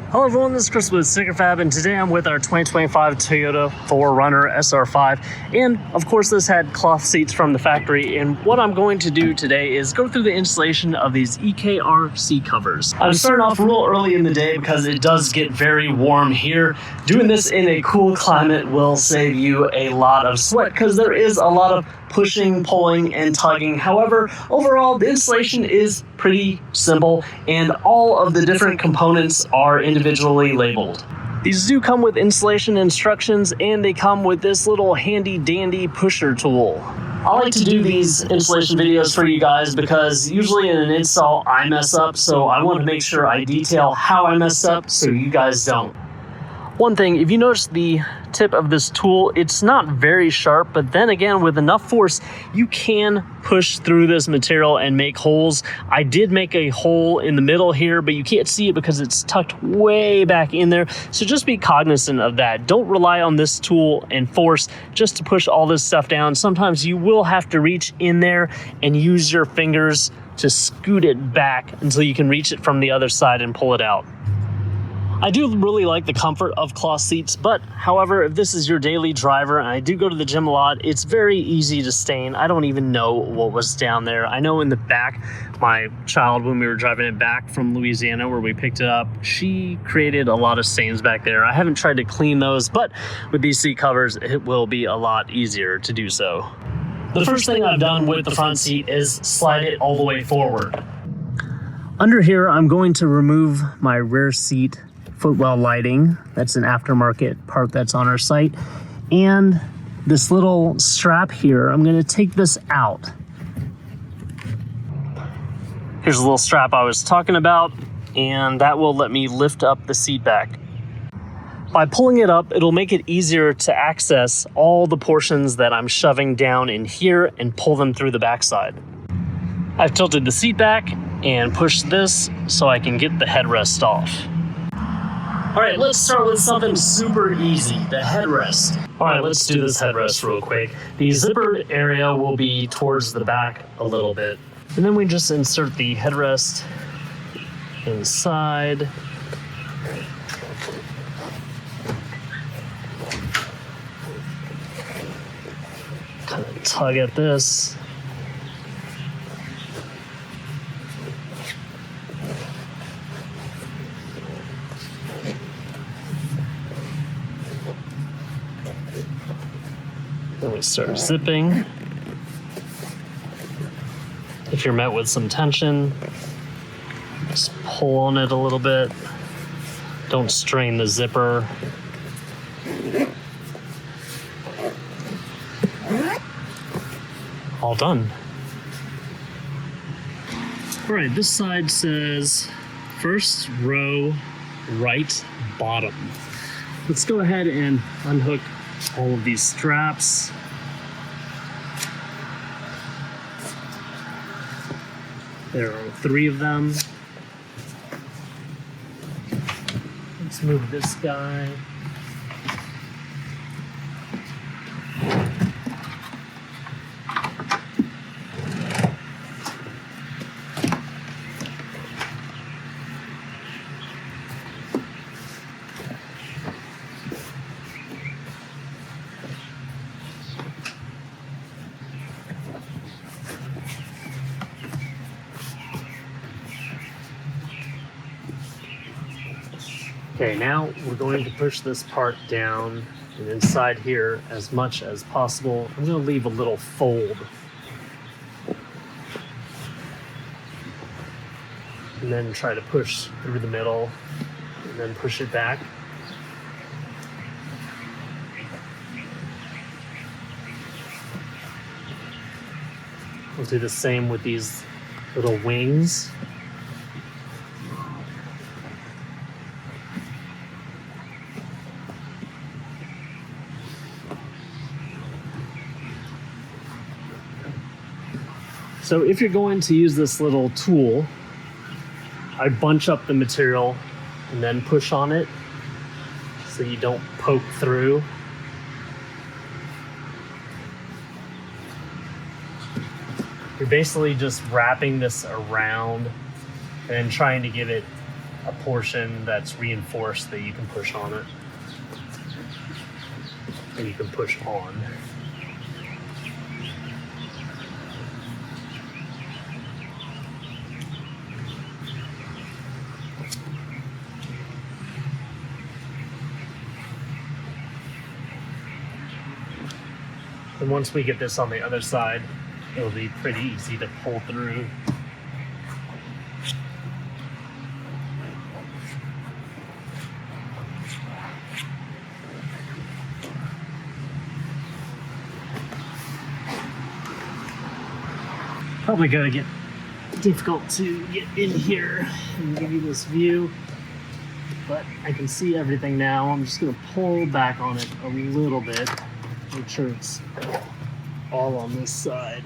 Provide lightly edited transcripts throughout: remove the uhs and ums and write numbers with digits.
Hello everyone, this is Chris with StickerFab, and today I'm with our 2025 Toyota 4Runner SR5, and of course this had cloth seats from the factory, and what I'm going to do today is go through the installation of these EKR seat covers. I'm starting off real early in the day because it does get very warm here. Doing this in a cool climate will save you a lot of sweat because there is a lot of pushing, pulling, and tugging. However, overall the installation is pretty simple, and all of the different components are individually labeled. These do come with installation instructions, and they come with this little handy dandy pusher tool. I like to do these installation videos for you guys because usually in an install I mess up, so I want to make sure I detail how I messed up so you guys don't. One thing, if you notice the tip of this tool, it's not very sharp, but then again, with enough force, you can push through this material and make holes. I did make a hole in the middle here, but you can't see it because it's tucked way back in there. So just be cognizant of that. Don't rely on this tool and force just to push all this stuff down. Sometimes you will have to reach in there and use your fingers to scoot it back until you can reach it from the other side and pull it out. I do really like the comfort of cloth seats, but however, if this is your daily driver, and I do go to the gym a lot, it's very easy to stain. I don't even know what was down there. I know in the back, my child, when we were driving it back from Louisiana where we picked it up, she created a lot of stains back there. I haven't tried to clean those, but with these seat covers, it will be a lot easier to do so. The first thing I've done with the front seat is slide it all the way forward. Under here, I'm going to remove my rear seat footwell lighting. That's an aftermarket part that's on our site. And this little strap here, I'm going to take this out. Here's a little strap I was talking about, and that will let me lift up the seat back. By pulling it up, it'll make it easier to access all the portions that I'm shoving down in here and pull them through the backside. I've tilted the seat back and pushed this so I can get the headrest off. All right, let's start with something super easy, the headrest. All right, let's do this headrest real quick. The zippered area will be towards the back a little bit. And then we just insert the headrest inside. Kind of tug at this. Then we start zipping. If you're met with some tension, just pull on it a little bit. Don't strain the zipper. All done. All right, this side says first row right bottom. Let's go ahead and unhook all of these straps. There are 3 of them. Let's move this guy. Okay, now we're going to push this part down and inside here as much as possible. I'm going to leave a little fold. And then try to push through the middle and then push it back. We'll do the same with these little wings. So if you're going to use this little tool, I bunch up the material and then push on it so you don't poke through. You're basically just wrapping this around and trying to give it a portion that's reinforced that you can push on it. And you can push on. And once we get this on the other side, it'll be pretty easy to pull through. Probably gonna get difficult to get in here and give you this view, but I can see everything now. I'm just gonna pull back on it a little bit. Make sure it's all on this side.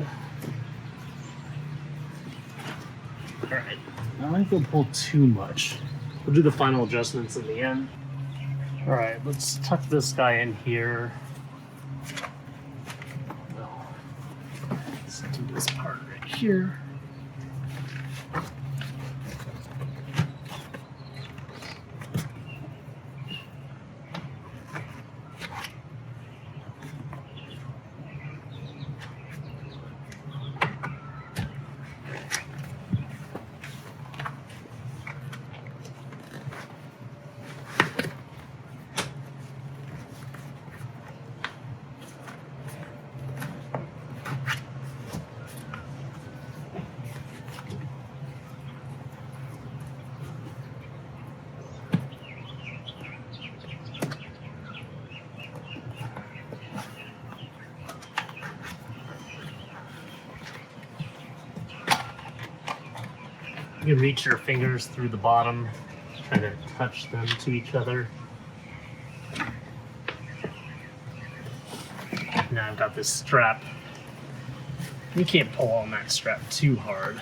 All right, I don't think we'll pull too much. We'll do the final adjustments in the end. All right, let's tuck this guy in here. Let's do this part right here. You can reach your fingers through the bottom, try to touch them to each other. Now I've got this strap. You can't pull on that strap too hard.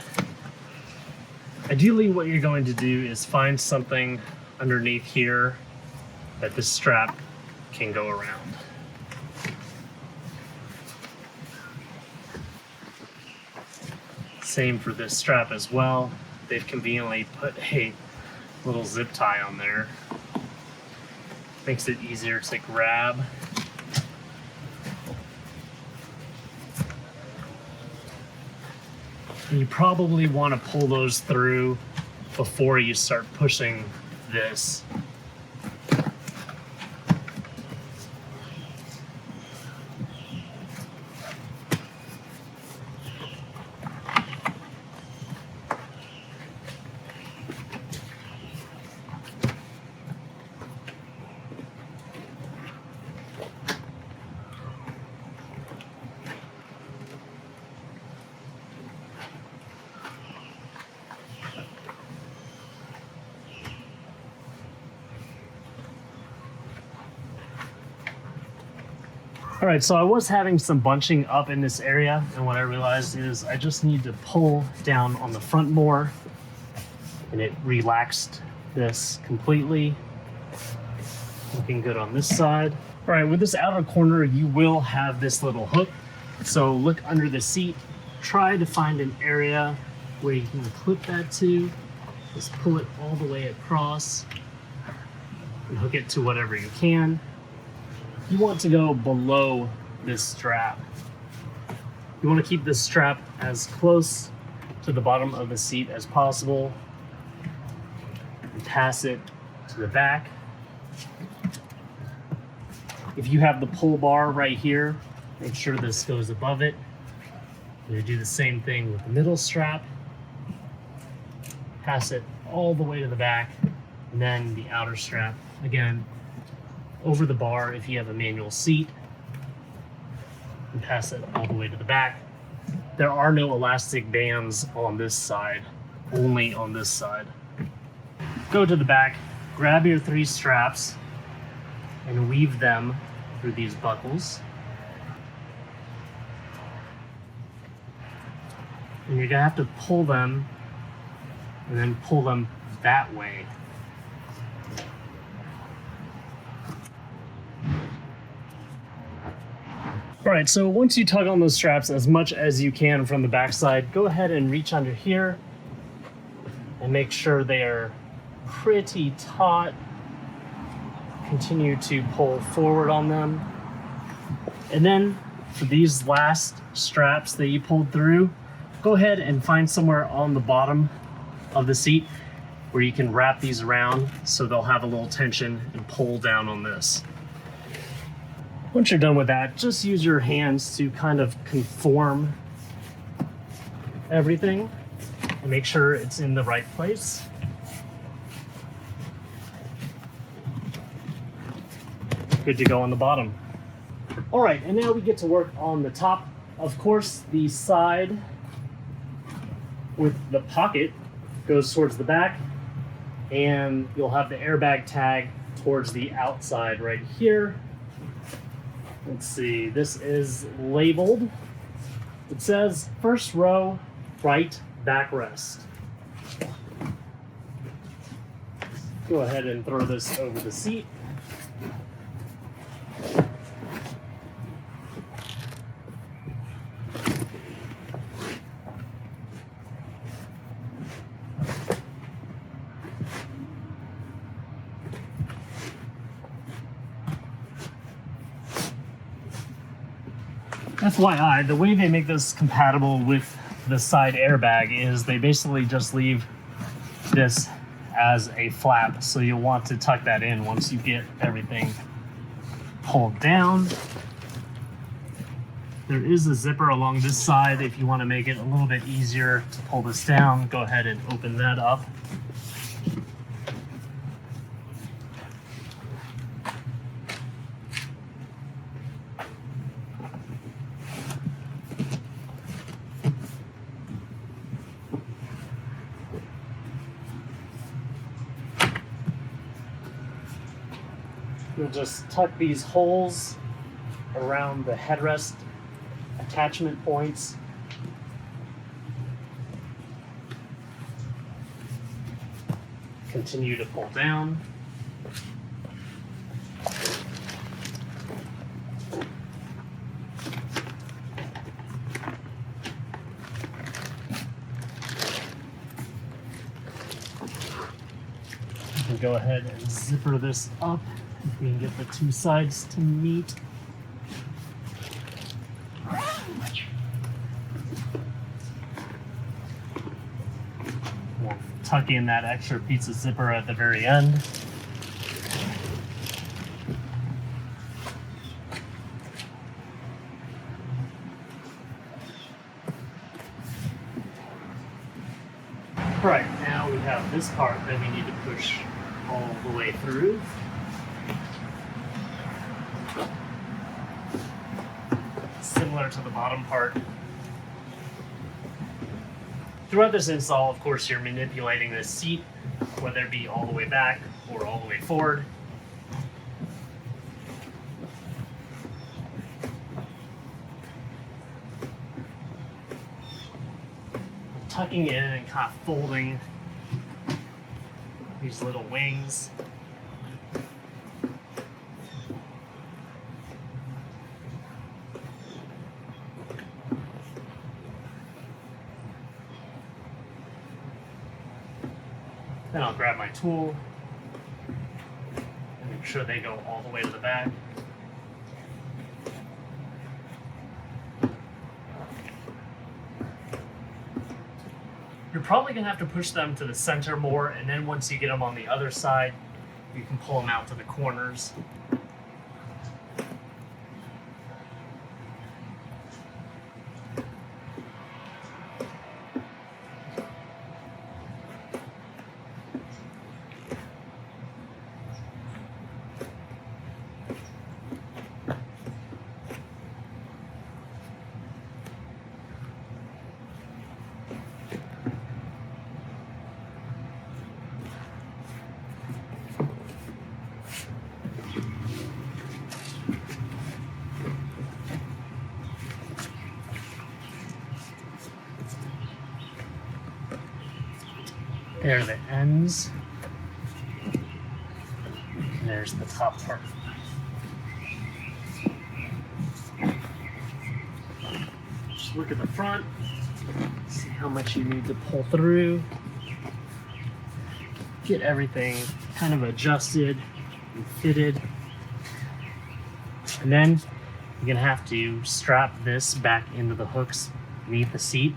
Ideally, what you're going to do is find something underneath here that this strap can go around. Same for this strap as well. They've conveniently put a little zip tie on there. Makes it easier to grab. And you probably want to pull those through before you start pushing this. All right, so I was having some bunching up in this area, and what I realized is I just need to pull down on the front more, and it relaxed this completely. Looking good on this side. All right, with this outer corner, you will have this little hook. So look under the seat, try to find an area where you can clip that to. Just pull it all the way across and hook it to whatever you can. You want to go below this strap. You want to keep this strap as close to the bottom of the seat as possible and pass it to the back. If you have the pull bar right here, make sure this goes above it. You do the same thing with the middle strap. Pass it all the way to the back, and then the outer strap, again, over the bar if you have a manual seat, and pass it all the way to the back. There are no elastic bands on this side, only on this side. Go to the back, grab your 3 straps, and weave them through these buckles. And you're gonna have to pull them, and then pull them that way. All right, so once you tug on those straps as much as you can from the backside, go ahead and reach under here and make sure they are pretty taut. Continue to pull forward on them. And then for these last straps that you pulled through, go ahead and find somewhere on the bottom of the seat where you can wrap these around so they'll have a little tension and pull down on this. Once you're done with that, just use your hands to kind of conform everything and make sure it's in the right place. Good to go on the bottom. All right, and now we get to work on the top. Of course, the side with the pocket goes towards the back, and you'll have the airbag tag towards the outside right here. Let's see, this is labeled. It says first row, right backrest. Go ahead and throw this over the seat. FYI, the way they make this compatible with the side airbag is they basically just leave this as a flap, so you'll want to tuck that in once you get everything pulled down. There is a zipper along this side if you want to make it a little bit easier to pull this down. Go ahead and open that up. You'll just tuck these holes around the headrest attachment points. Continue to pull down. You can go ahead and zipper this up. If we can get the two sides to meet. We'll tuck in that extra piece of zipper at the very end. Right, now we have this part that we need to push all the way through. Similar to the bottom part. Throughout this install, of course, you're manipulating this seat, whether it be all the way back or all the way forward. Tucking in and kind of folding these little wings. Then I'll grab my tool and make sure they go all the way to the back. You're probably going to have to push them to the center more, and then once you get them on the other side, you can pull them out to the corners. There are the ends. And there's the top part. Just look at the front, see how much you need to pull through. get everything kind of adjusted and fitted. And then you're gonna have to strap this back into the hooks beneath the seat.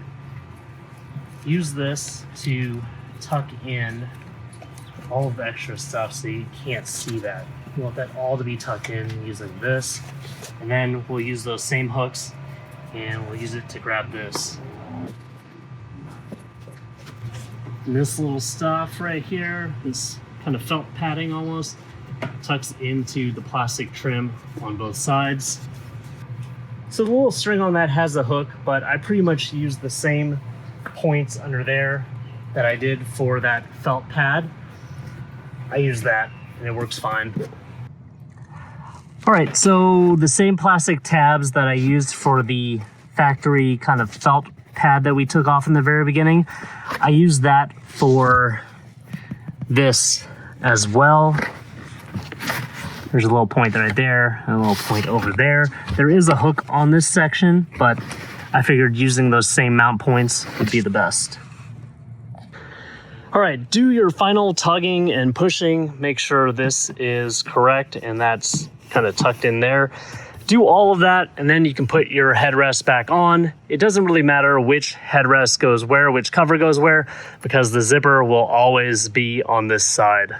Use this to tuck in all of the extra stuff so you can't see that. You want that all to be tucked in using this. And then we'll use those same hooks and we'll use it to grab this. And this little stuff right here, this kind of felt padding almost, tucks into the plastic trim on both sides. So the little string on that has a hook, but I pretty much use the same points under there that I did for that felt pad. I use that and it works fine. All right, so the same plastic tabs that I used for the factory kind of felt pad that we took off in the very beginning, I used that for this as well. There's a little point right there and a little point over there. There is a hook on this section, but I figured using those same mount points would be the best. All right, do your final tugging and pushing. Make sure this is correct and that's kind of tucked in there. Do all of that and then you can put your headrest back on. It doesn't really matter which headrest goes where, which cover goes where, because the zipper will always be on this side.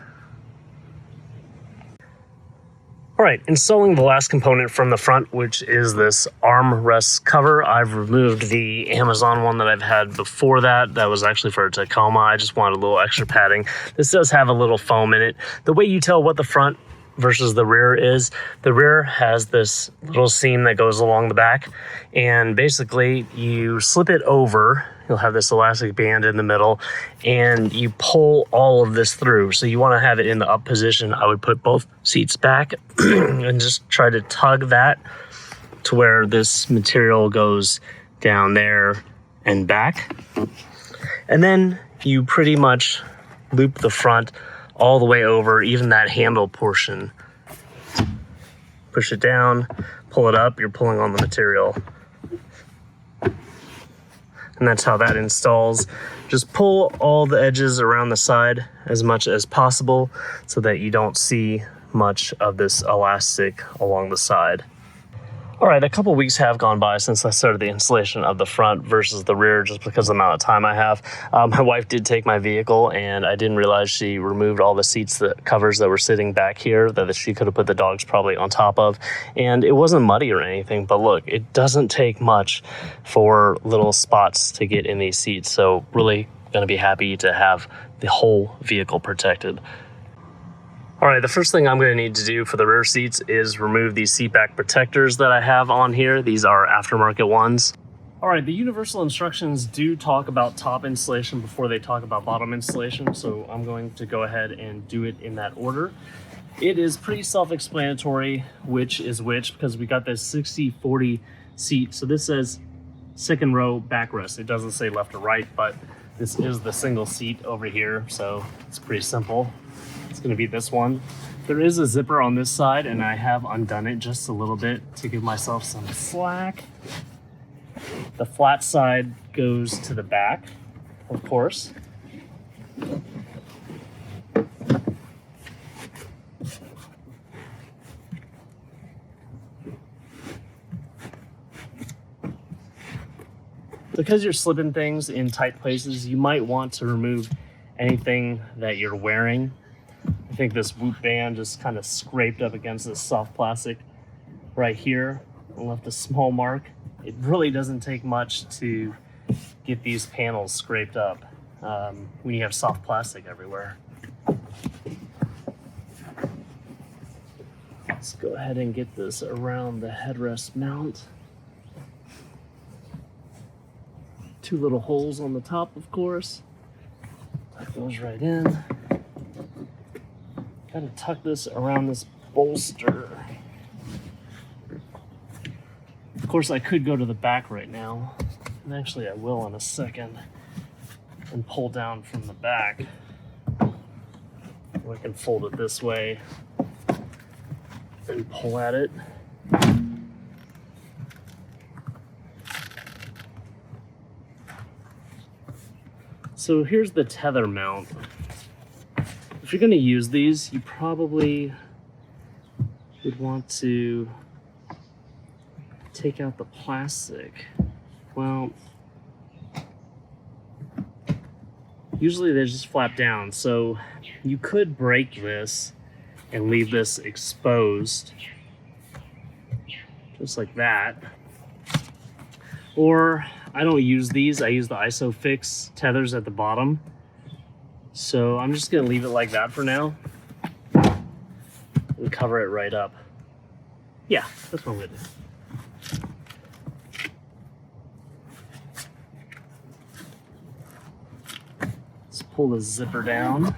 All right, installing the last component from the front, which is this armrest cover. I've removed the Amazon one that I've had before that. That was actually for a Tacoma. I just wanted a little extra padding. This does have a little foam in it. The way you tell what the front versus the rear is, the rear has this little seam that goes along the back, and basically you slip it over. You'll have this elastic band in the middle and you pull all of this through. So you want to have it in the up position. I would put both seats back and just try to tug that to where this material goes down there and back. And then you pretty much loop the front all the way over, even that handle portion. Push it down, pull it up, you're pulling on the material. And that's how that installs. Just pull all the edges around the side as much as possible so that you don't see much of this elastic along the side. All right, a couple weeks have gone by since I started the installation of the front versus the rear, just because of the amount of time I have. My wife did take my vehicle and I didn't realize she removed all the seats, the covers that were sitting back here that she could have put the dogs probably on top of. And it wasn't muddy or anything, but look, it doesn't take much for little spots to get in these seats. So really gonna be happy to have the whole vehicle protected. All right, the first thing I'm gonna need to do for the rear seats is remove these seat back protectors that I have on here. These are aftermarket ones. All right, the universal instructions do talk about top installation before they talk about bottom installation, so I'm going to go ahead and do it in that order. It is pretty self-explanatory which is which, because we got this 60/40 seat. So this says second row backrest. It doesn't say left or right, but this is the single seat over here, so it's pretty simple. It's going to be this one. There is a zipper on this side and I have undone it just a little bit to give myself some slack. The flat side goes to the back, of course. Because you're slipping things in tight places, you might want to remove anything that you're wearing. I think this Whoop band just kind of scraped up against this soft plastic right here and left a small mark. It really doesn't take much to get these panels scraped up when you have soft plastic everywhere. Let's go ahead and get this around the headrest mount. Two little holes on the top, of course. That goes right in. Gotta tuck this around this bolster. Of course, I could go to the back right now, and actually I will in a second, and pull down from the back. Or I can fold it this way and pull at it. So here's the tether mount. if you're going to use these, you probably would want to take out the plastic. Well, usually they just flap down, so you could break this and leave this exposed, just like that. Or I don't use these, I use the ISOFIX tethers at the bottom. So I'm just gonna leave it like that for now and cover it right up. Yeah, that's what I'm gonna do. Let's pull the zipper down,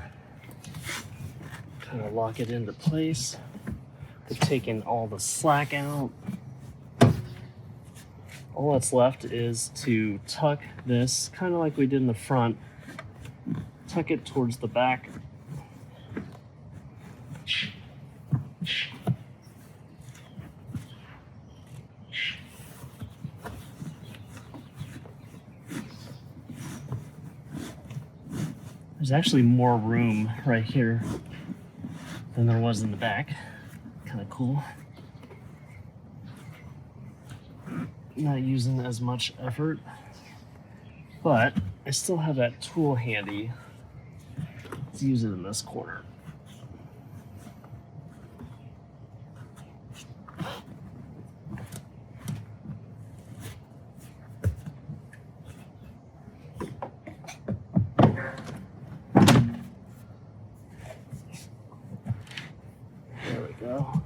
kind of lock it into place. We've taken all the slack out. All that's left is to tuck this, kind of like we did in the front, tuck it towards the back. There's actually more room right here than there was in the back. Kind of cool. Not using as much effort, but I still have that tool handy. Let's use it in this corner. There we go.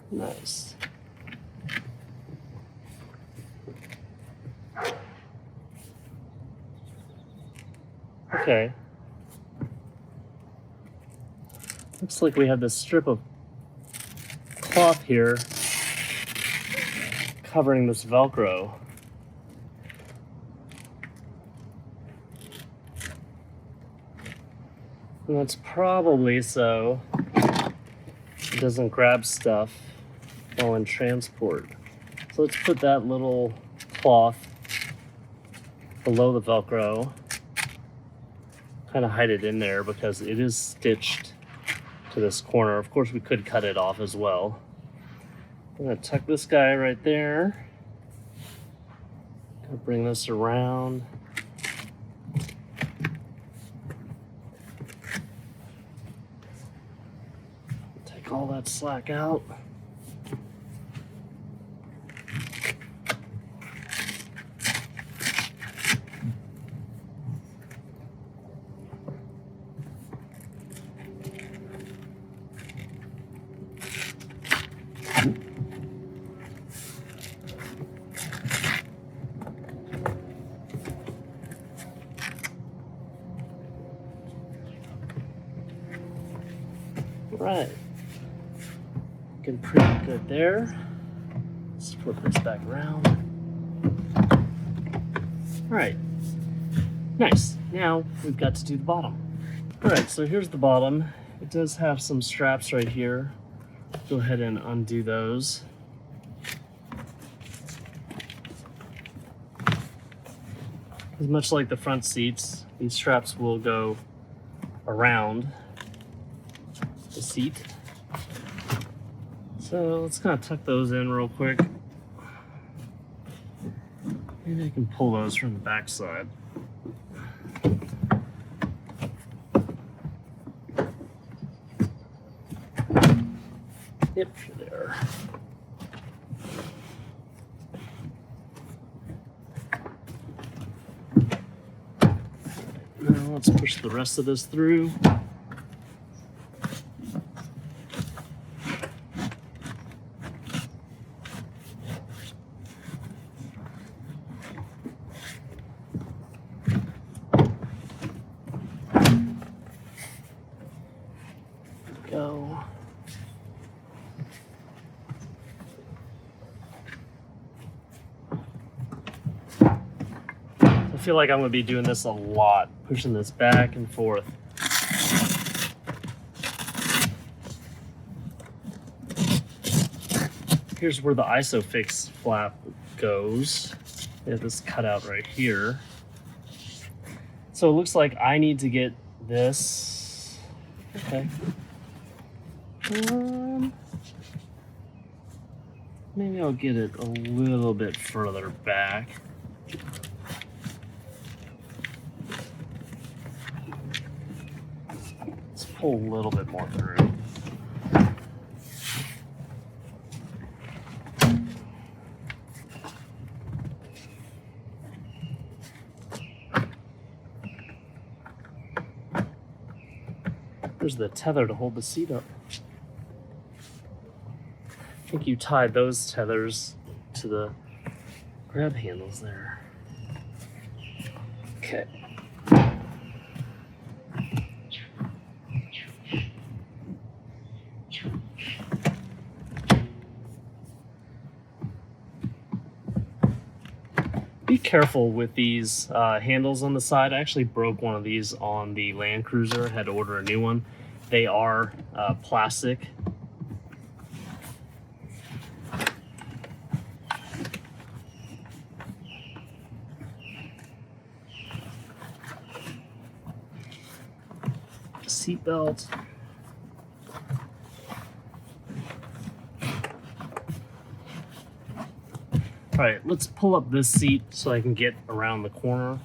Nice. Okay. Looks like we have this strip of cloth here covering this Velcro. And that's probably so it doesn't grab stuff while in transport. So let's put that little cloth below the Velcro, kind of hide it in there because it is stitched to this corner. Of course, we could cut it off as well. I'm gonna tuck this guy right there. Gonna bring this around. Take all that slack out. Right, looking pretty good there. Let's flip this back around. All right, nice. Now we've got to do the bottom. All right, so here's the bottom. It does have some straps right here. Go ahead and undo those. As much like the front seats, these straps will go around the seat. So let's kind of tuck those in real quick. Maybe I can pull those from the back side. Yep, there. Now let's push the rest of this through. Go. I feel like I'm going to be doing this a lot, pushing this back and forth. here's where the ISOFIX flap goes. They have this cutout right here. So it looks like I need to get this. Okay. Maybe I'll get it a little bit further back. Let's pull a little bit more through. There's the tether to hold the seat up. I think you tied those tethers to the grab handles there. Okay. Be careful with these handles on the side. I actually broke one of these on the Land Cruiser, had to order a new one. They are plastic. Seatbelt. All right, let's pull up this seat so I can get around the corner.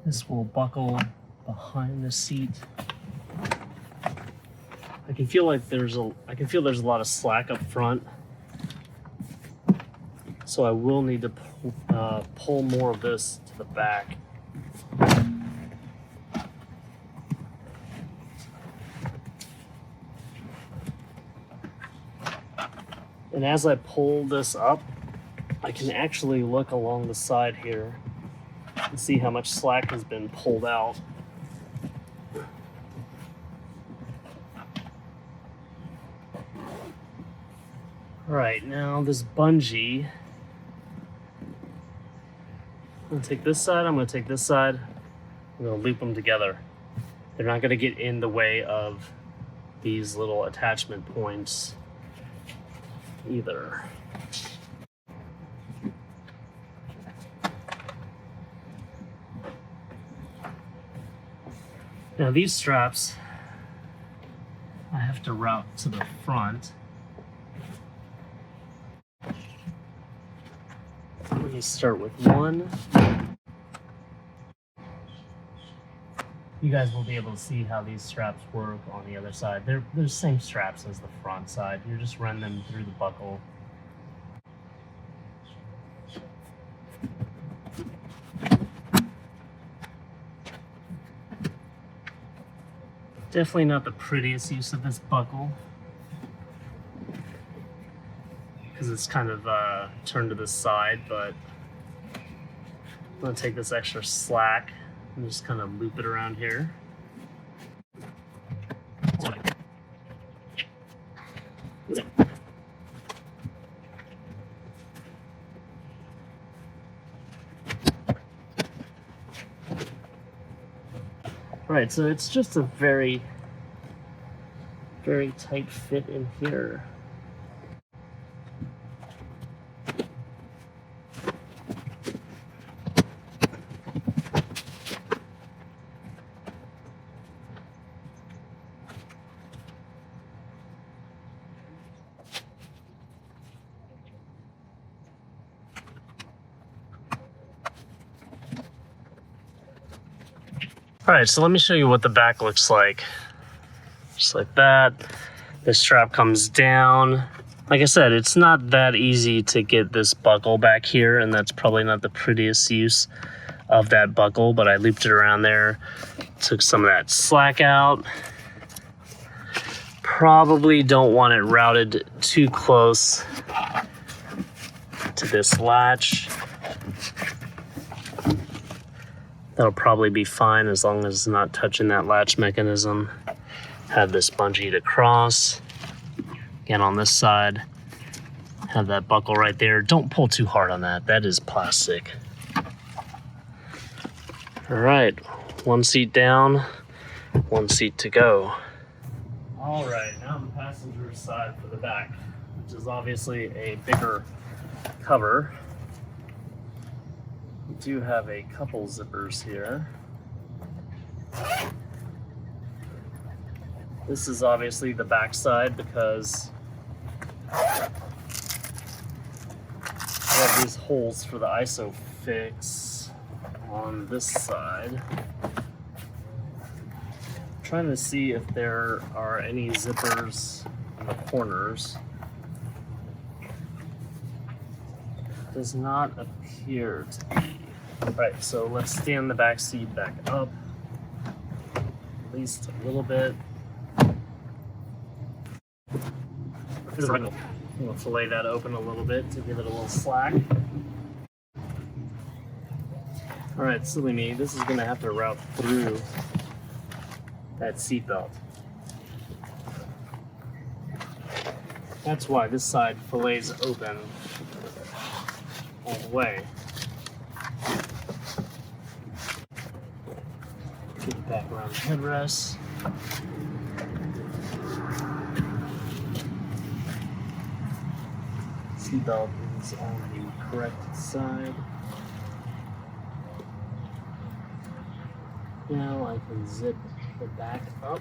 This will buckle behind the seat. I can feel there's a lot of slack up front, so I will need to pull more of this to the back. And as I pull this up, I can actually look along the side here and see how much slack has been pulled out. All right, now this bungee, I'm gonna take this side, I'm gonna take this side, I'm gonna loop them together. They're not gonna get in the way of these little attachment points either. Now these straps, I have to route to the front. Let me start with one. You guys will be able to see how these straps work on the other side. They're the same straps as the front side. You just run them through the buckle. Definitely not the prettiest use of this buckle, because it's kind of turned to the side, but I'm gonna take this extra slack and just kind of loop it around here. Right, so it's just a very, very tight fit in here. All right, so let me show you what the back looks like. Just like that. This strap comes down. Like I said, it's not that easy to get this buckle back here, and that's probably not the prettiest use of that buckle, but I looped it around there, took some of that slack out. Probably don't want it routed too close to this latch. That'll probably be fine as long as it's not touching that latch mechanism. Have this bungeed across. Again, on this side, have that buckle right there. Don't pull too hard on that. That is plastic. All right, one seat down, one seat to go. All right, now the passenger side for the back, which is obviously a bigger cover. We do have a couple zippers here. This is obviously the back side because we have these holes for the ISOFIX on this side. I'm trying to see if there are any zippers in the corners. Does not appear to be. Right, so let's stand the back seat back up at least a little bit. I'm going to fillet that open a little bit to give it a little slack. All right, silly me, this is going to have to route through that seat belt. That's why this side fillets open all the way. Get it back around the headrest. Seat belt is on the correct side. Now I can zip the back up.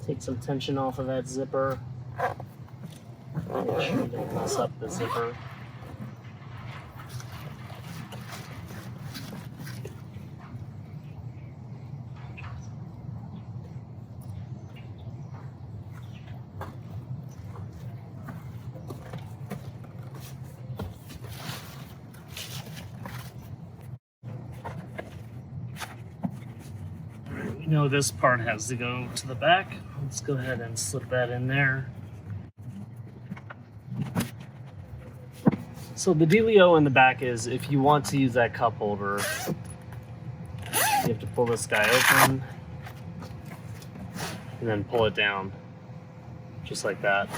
Take some tension off of that zipper. Make sure you don't mess up the zipper. We know this part has to go to the back. Let's go ahead and slip that in there. So the dealio in the back is if you want to use that cup holder, you have to pull this guy open and then pull it down just like that.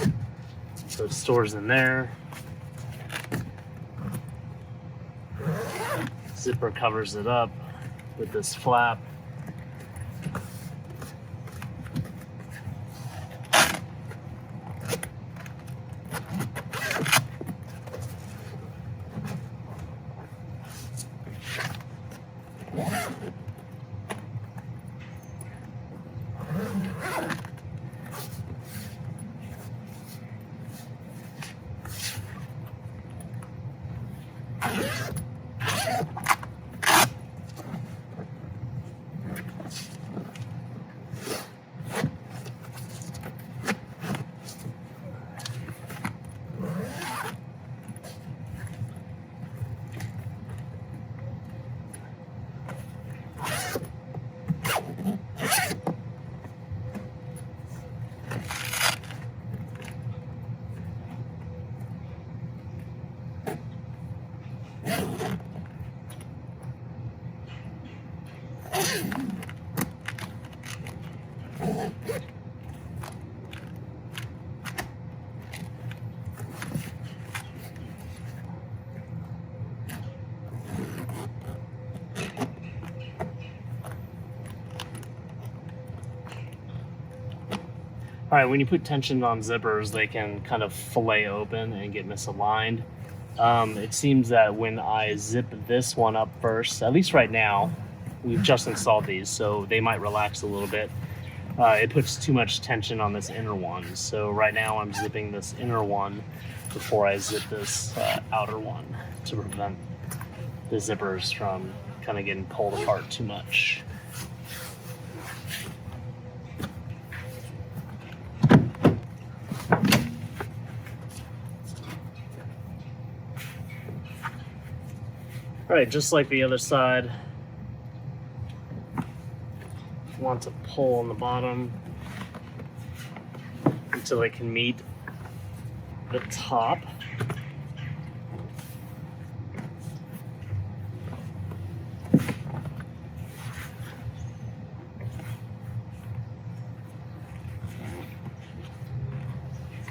So it stores in there. Zipper covers it up with this flap. All right, when you put tension on zippers, they can kind of fillet open and get misaligned. It seems that when I zip this one up first, at least right now, we've just installed these, so they might relax a little bit. It puts too much tension on this inner one. So right now I'm zipping this inner one before I zip this outer one to prevent the zippers from kind of getting pulled apart too much. All right, just like the other side, you want to pull on the bottom until it can meet the top.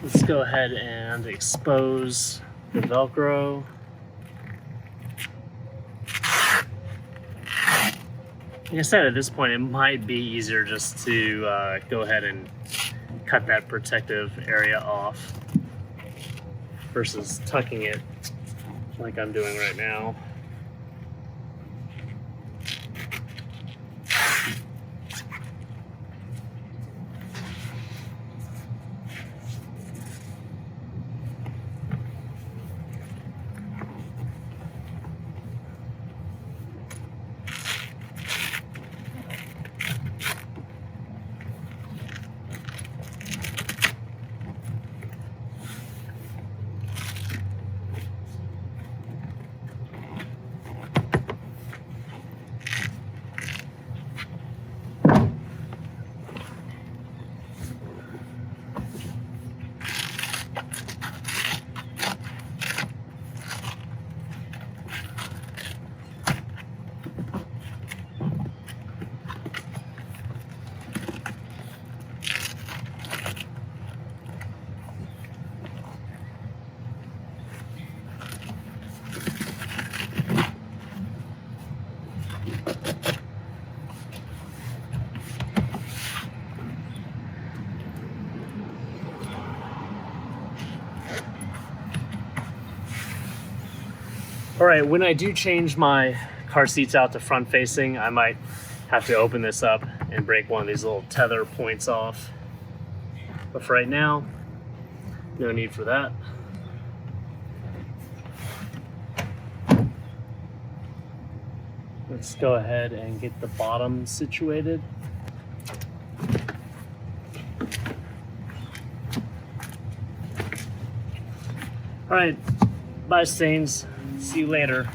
Let's go ahead and expose the Velcro. Like I said, at this point, it might be easier just to go ahead and cut that protective area off versus tucking it like I'm doing right now. All right, when I do change my car seats out to front facing, I might have to open this up and break one of these little tether points off. But for right now, no need for that. Let's go ahead and get the bottom situated. All right, bye stains. See you later.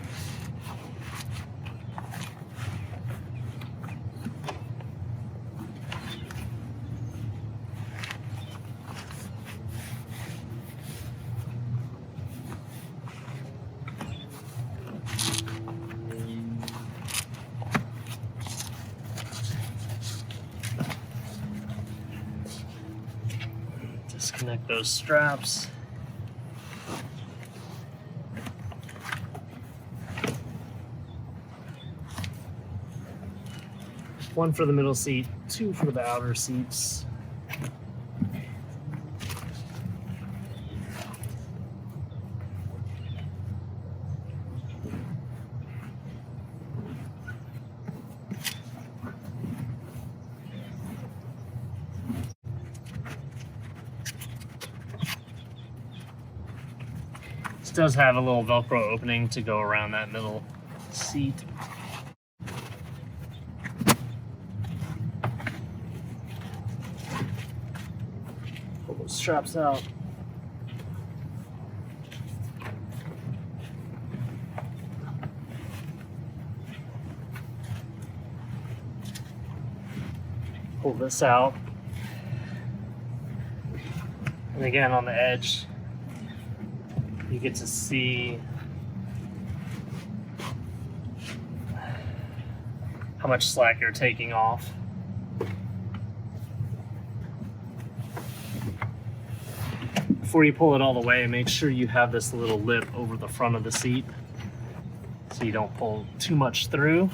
Disconnect those straps. One for the middle seat, two for the outer seats. This does have a little Velcro opening to go around that middle seat. Pull those straps out. Pull this out. And again, on the edge, you get to see how much slack you're taking off. Before you pull it all the way, make sure you have this little lip over the front of the seat so you don't pull too much through.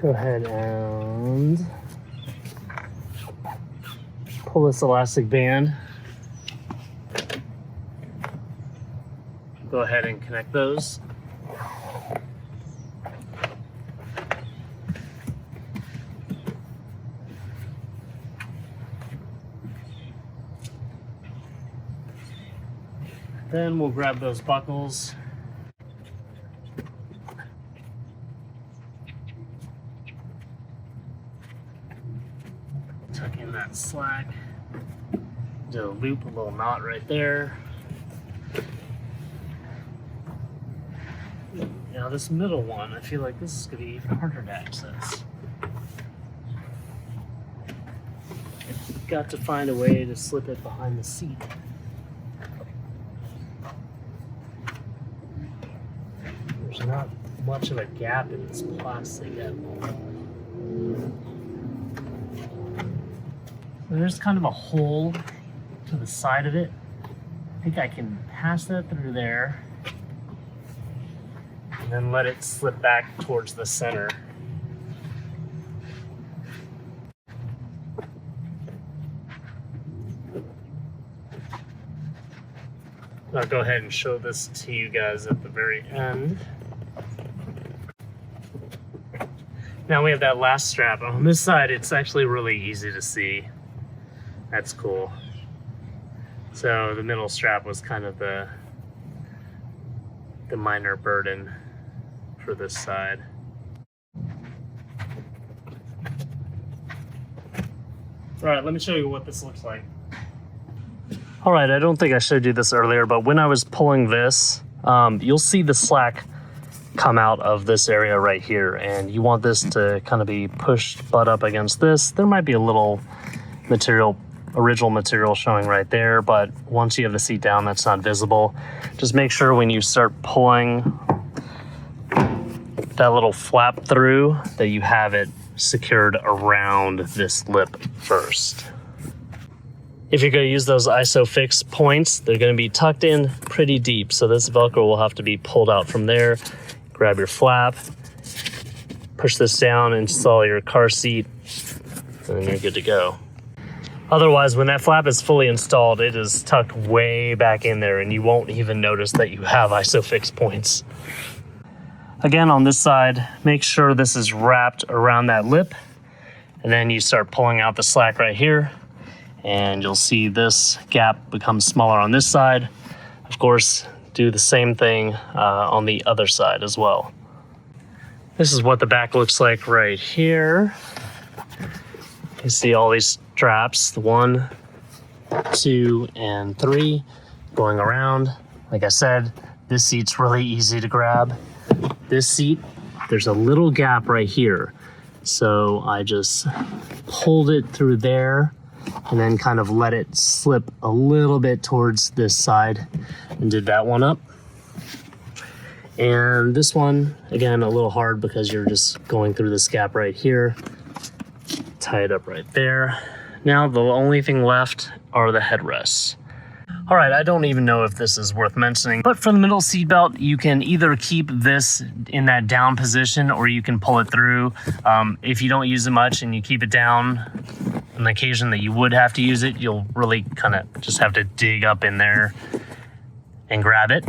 Go ahead and pull this elastic band. Go ahead and connect those. Then we'll grab those buckles. that slack. Do a loop, a little knot right there. Now this middle one, I feel like this is going to be even harder to access. Got to find a way to slip it behind the seat. There's not much of a gap in this plastic at all. There's kind of a hole to the side of it. I think I can pass that through there and then let it slip back towards the center. I'll go ahead and show this to you guys at the very end. Now we have that last strap. On this side, it's actually really easy to see. That's cool. So the middle strap was kind of the minor burden for this side. All right, let me show you what this looks like. All right, I don't think I showed you this earlier, but when I was pulling this, you'll see the slack come out of this area right here, and you want this to kind of be pushed butt up against this. There might be a little material, original material showing right there, but once you have the seat down, that's not visible. Just make sure when you start pulling that little flap through that you have it secured around this lip first. If you're going to use those ISOFIX points, they're going to be tucked in pretty deep, so this Velcro will have to be pulled out from there. Grab your flap, push this down, install your car seat, and then you're good to go. Otherwise, when that flap is fully installed, it is tucked way back in there, and you won't even notice that you have ISOFIX points. Again, on this side, make sure this is wrapped around that lip, and then you start pulling out the slack right here, and you'll see this gap becomes smaller on this side. Of course, do the same thing on the other side as well. This is what the back looks like right here. You see all these straps, the 1, 2, and 3 going around. Like I said, this seat's really easy to grab. This seat, there's a little gap right here. So I just pulled it through there and then kind of let it slip a little bit towards this side and did that one up. And this one, again, a little hard because you're just going through this gap right here. Tie it up right there. Now the only thing left are the headrests. All right, I don't even know if this is worth mentioning, but for the middle seat belt, you can either keep this in that down position or you can pull it through. If you don't use it much and you keep it down, on the occasion that you would have to use it, you'll really kind of just have to dig up in there and grab it.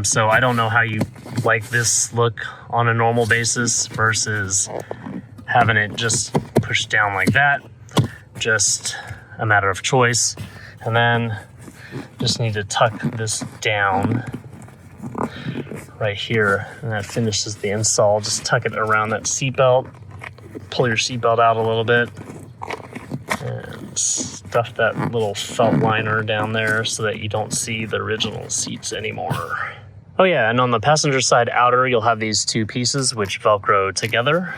So I don't know how you like this look on a normal basis versus having it just pushed down like that. Just a matter of choice. And then just need to tuck this down right here, and that finishes the install. Just tuck it around that seatbelt, pull your seatbelt out a little bit, and stuff that little felt liner down there so that you don't see the original seats anymore. Oh yeah, and on the passenger side outer, you'll have these 2 pieces which Velcro together.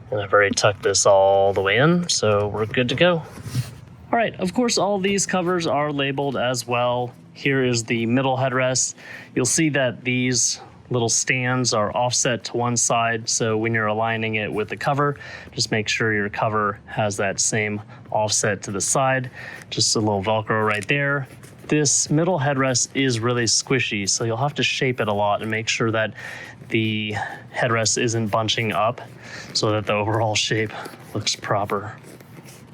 And I've already tucked this all the way in, so we're good to go. All right, of course, all these covers are labeled as well. Here is the middle headrest. You'll see that these little stands are offset to one side, so when you're aligning it with the cover, just make sure your cover has that same offset to the side. Just a little Velcro right there. This middle headrest is really squishy, so you'll have to shape it a lot and make sure that the headrest isn't bunching up so that the overall shape looks proper.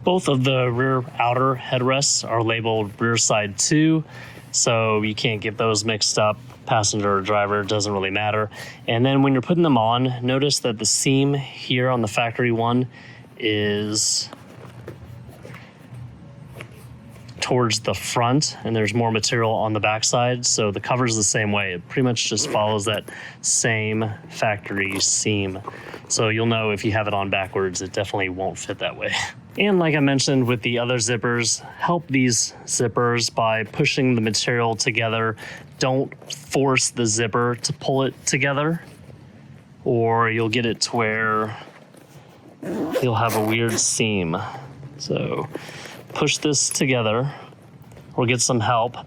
Both of the rear outer headrests are labeled rear side 2, so you can't get those mixed up. Passenger or driver, doesn't really matter. And then when you're putting them on, notice that the seam here on the factory one is towards the front, and there's more material on the back side, so the cover's the same way. It pretty much just follows that same factory seam. So you'll know if you have it on backwards, it definitely won't fit that way. And like I mentioned with the other zippers, help these zippers by pushing the material together. Don't force the zipper to pull it together, or you'll get it to where you'll have a weird seam. So push this together, or get some help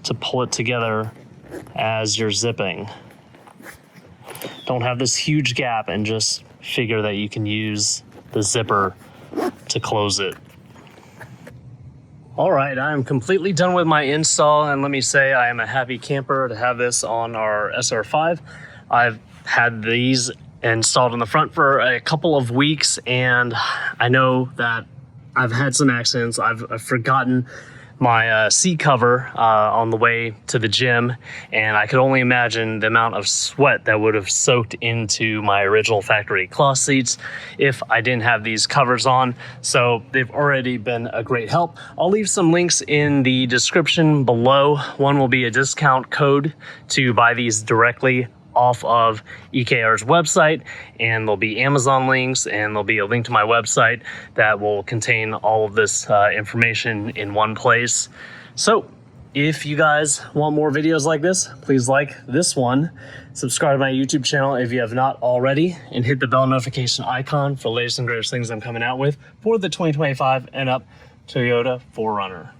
to pull it together as you're zipping. Don't have this huge gap and just figure that you can use the zipper to close it. All right, I am completely done with my install, and let me say I am a happy camper to have this on our SR5. I've had these installed in the front for a couple of weeks, and I know that I've had some accidents. I've forgotten my seat cover on the way to the gym, and I could only imagine the amount of sweat that would have soaked into my original factory cloth seats if I didn't have these covers on. So they've already been a great help. I'll leave some links in the description below. One will be a discount code to buy these directly off of EKR's website, and there'll be Amazon links, and there'll be a link to my website that will contain all of this information in one place. So if you guys want more videos like this, please like this one, subscribe to my YouTube channel if you have not already, and hit the bell notification icon for the latest and greatest things I'm coming out with for the 2025 and up Toyota 4Runner.